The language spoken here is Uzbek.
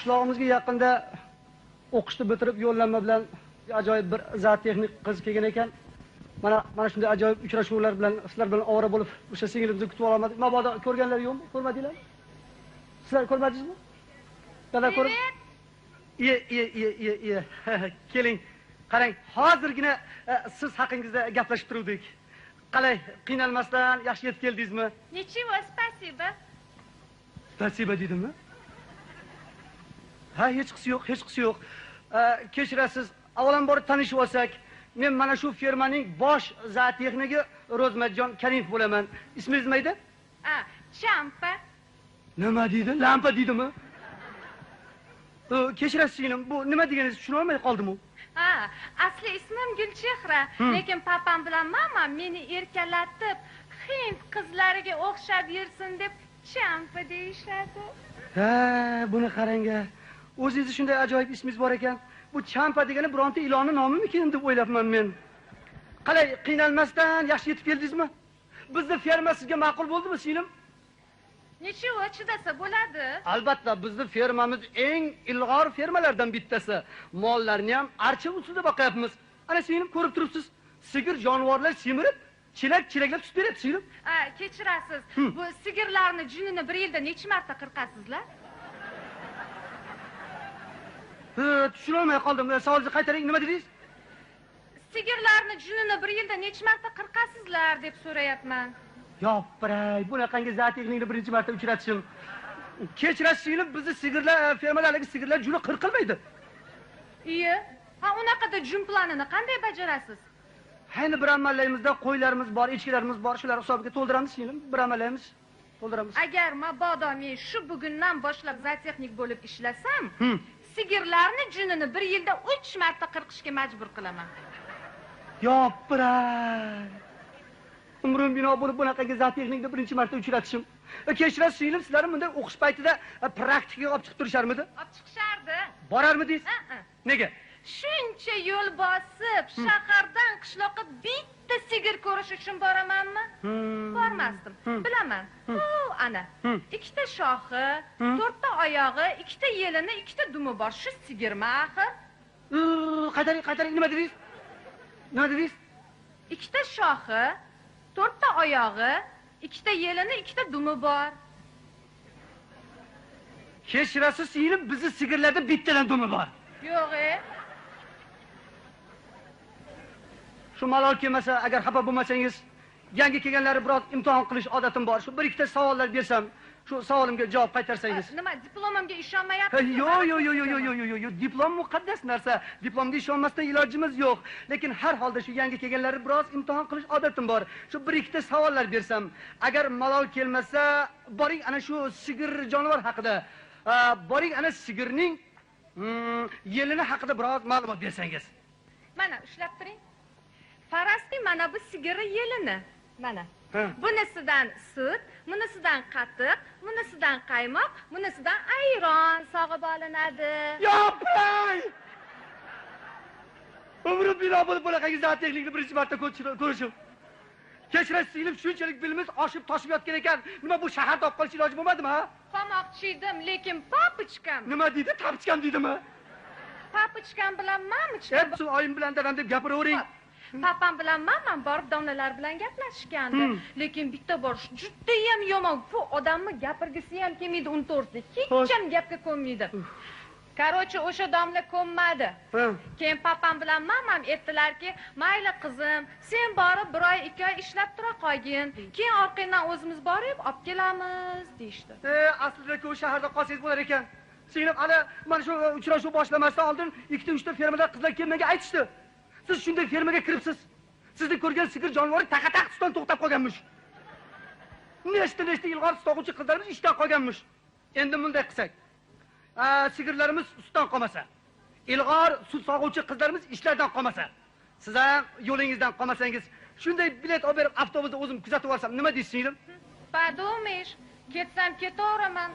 qishlog'imizga yaqinda o'qishni bitirib yo'llanma bilan ajoyib bir zootexnik qiz kelgan ekan. Mana shunday ajoyib uchrashuvlar bilan sizlar bilan ovora bo'lib o'sha singlimni kutib olmadik. Mabodo ko'rganlar yo'qmi? Ko'rmadinglarmi? Sizlar ko'rmadingizmi? Dada ko'rib. Iye. Keling, qarang, hozirgina siz haqingizda gaplashib turdik. Qalay, qiynalmasdan yaxshi yetib keldingizmi? Nechего, spasiba. Spasiba dedimmi? Ha, hech qisi yo'q. Kechirasiz, avvalambor tanishib olsak, men mana shu firmaning bosh zootexnigi Rozmatjon Karimov bo'laman. Ismingiz nima edi? Champa. Nima deydi? Lampa deydimi? Kechirasiz singlim, bu nima deganingizni tushuna olmay qoldim-ku. Asli ismim Gulchehra, lekin papam bilan mamam meni erkalatib, hind qizlariga o'xshab yursin deb Champa deyishadi. Buni qarang-a. O'zingizni shunday ajoyib ismingiz bor ekan. Bu Champa degani bironta ilonni nomimikin deb o'ylabman men. Qalay, qiynalmasdan yaxshi yetib keldingizmi? Bizning ferma sizga ma'qul bo'ldimi, singlim? Nechego chidasa bo'ladi? Albatta, bizning fermamiz eng ilg'or fermalardan bittasi. Mollarni ham archa usulida boqyapmiz. Ana singlim ko'rib turibsiz, sigir jonivorlar semirib, chelak-chelaklar tutib beryapti singlim. Kechirasiz. Bu sigirlarni junini bir yilda necha marta qirqasizlar? Tushuna olmay qoldim. Savolingizni qaytaring, nima dedingiz? Sigirlarni junini bir yilda necha marta qirqasizlar deb so'rayapman. Yo'q, bunaqangi zootexnikni birinchi marta uchratishim. Kechirasiz singlim, bizning sigirlar, fermalardagi sigirlar juni qirqilmaydi. Iye. Unaqada jun planini qanday bajarasiz? Hayni bir amallarimizda qo'ylarimiz bor, echkilarimiz bor, shular hisobiga to'ldiramiz singlim. Bir amallaymiz, to'ldiramiz. Agar mabodo men shu bugundan boshlab zootexnik bo'lib ishlasam, sigirlarni junini bir yilda 3 marta qirqishga majbur qilaman. Yo'q, umrim bino bo'lib bunaqangi zootexnikni birinchi marta uchratishim. Kechirasiz singlim, sizlarni bunday o'qish paytida praktikaga olib chiqib turisharmidi? Olib chiqishardi. Borarmidingiz? Nega? Shuncha yo'l bosib, shahardan qishloqqa bitta sigir ko'rish uchun boramanmi? Bormasdim. Bilaman. Ana, 2 ta shoxi, 4 ta oyog'i, 2 ta yelini, 2 ta dumi bor. Shu sigirmi axir? Qaytaring, nima dedingiz? 2 ta shoxi, 4 ta oyog'i, 2 ta yelini, 2 ta dumi bor. Kechirasiz singlim, bizning sigirlarda bittadan dumi bor. Yo'q-e. Shu malol kelmasa, agar xafa bo'lmasangiz, yangi kelganlari biroz imtihon qilish odatim bor. Shu bir ikkita savollar bersam, shu savolimga javob qaytarsangiz. Nima, diplomimga ishonmayapsizmi? Yo'q, diplom muqaddas narsa. Diplomga ishonmasdan ilojimiz yo'q. Lekin har holda shu yangi kelganlari biroz imtihon qilish odatim bor. Shu bir ikkita savollar bersam, agar malol kelmasa, boring ana shu sigir jonivor haqida, boring ana sigirning yelini haqida biroz ma'lumot bersangiz. Mana ushlab turing. Farasli mana bu sigiri yelini. Mana. Bunisidan sut, bunisidan qatiq, bunisidan qaymoq, bunisidan ayron sog'ib olinadi. Yo'q! Umrim bino bo'lib bunaqangi zootexnikni birinchi marta ko'rishim. Kechirasiz singlim, shunchalik bilimiz oshib toshib yotgan ekan, nima bu shaharda olib qolish iloji bo'lmadimi, ha? Qamoqchi edim, lekin papichkam. Nima deydi? Tapichkam deydimi? Papichkam bilan mamichkam. Siz oyim bilan dadam deb gapiravering. Papam bilan mamam borib domlalar bilan gaplashishgandi. Lekin bitta bor juda ham yomon. Bu odamni gapirgisi ham kelmaydi, uni to'g'risida. Hech ham gapga ko'nmaydi. Qarochi o'sha domla ko'nmadi. Keyin papam bilan mamam aytdilarki, "Mayli qizim, sen borib 1 oy 2 oy ishlab tura qolgin. Keyin orqadan o'zimiz borib olib kelamiz" deyshti. Aslida-ku shaharda qolsangiz bo'lar ekan. Singlim, ana mana shu uchrashuv boshlamasidan oldin 2-3 ta fermadan qizlar kelmaga aytishdi. Siz shunday fermaga kiribsiz. Sizni ko'rgan sigir jonivori taqataq tutdan to'xtab qolganmish. Nechta ilg'or sog'uvchi qizlarimiz ishdan qolganmish. Endi bunday qilsak, sigirlarimiz sutdan qolmasa, ilg'or sut sog'uvchi qizlarimiz ishlardan qolmasa, siz ham yo'lingizdan qolmasangiz, shunday bilet olib berib avtobusda o'zim kuzatib olsam, nima deysiz singlim? Подумаешь, ketsam ketaveraman.